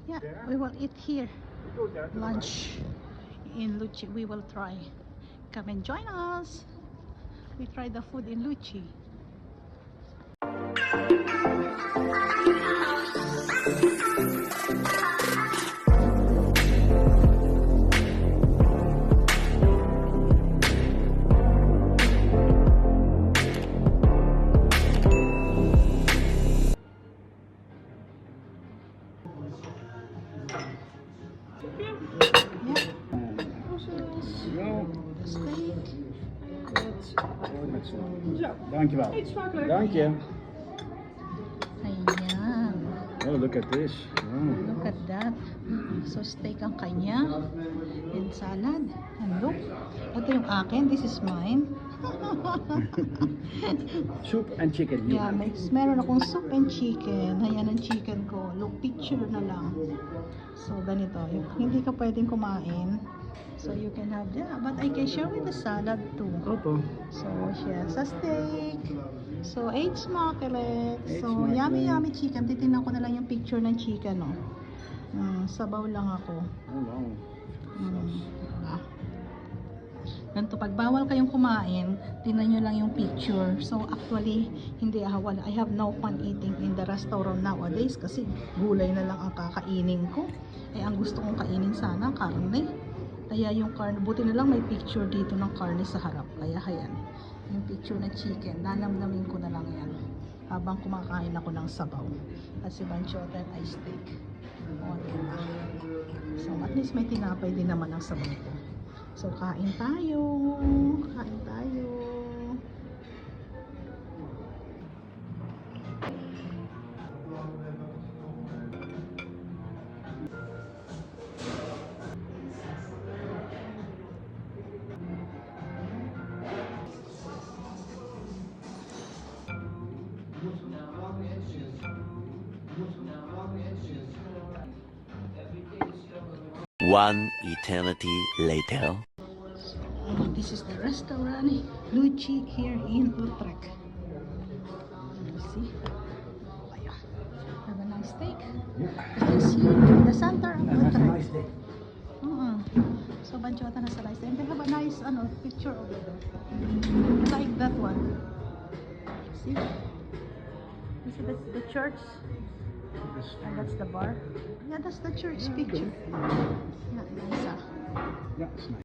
Yeah, we will eat here. Lunch in Luchi. We will try. Come and join us. We try the food in Luchi. Dankjewel. Dank je. Ayan. Oh, look at this. Oh. Look at that. So, steak ang kanya. And salad. And look. Ito yung akin. This is mine. Soup and chicken. Yeah, meron akong soup and chicken. Ayan ang chicken ko. Look, picture na lang. So, ganito. Hindi ka pwedeng kumain. So, you can have that. But I can share with the salad too. Opo. So, siya sa steak. So, 8 smakelet. So, smakelet. yummy yummy chicken. Titingnan ko na lang yung picture ng chicken, no. Sabaw lang ako. Oh, wow. Ganito, pag bawal kayong kumain, tingnan nyo lang yung picture. So, actually, hindi wala. I have no fun eating in the restaurant nowadays kasi gulay na lang ang kakainin ko. Eh, ang gusto kong kainin sana, karne. Kaya yung karne, buti na lang may picture dito ng karne sa harap. Kaya, ayan. Yung picture ng chicken, nanamnamin ko na lang yan. Habang kumakain ako ng sabaw. Kasi banchota ay steak. O, diba? So, at least may tinapay din naman ang sabaw ko. So, kain tayo. Kain tayo. One eternity later. This is the restaurant Luchi here in Utrecht. See? Ayan. Have a nice steak. This is here in the center of Utrecht. So banchota na sa rice. And they have a nice picture over there. I like that one. See? This is the church. And that's the bar. Yeah, that's the church picture. Yeah, nice. Ja, is nice.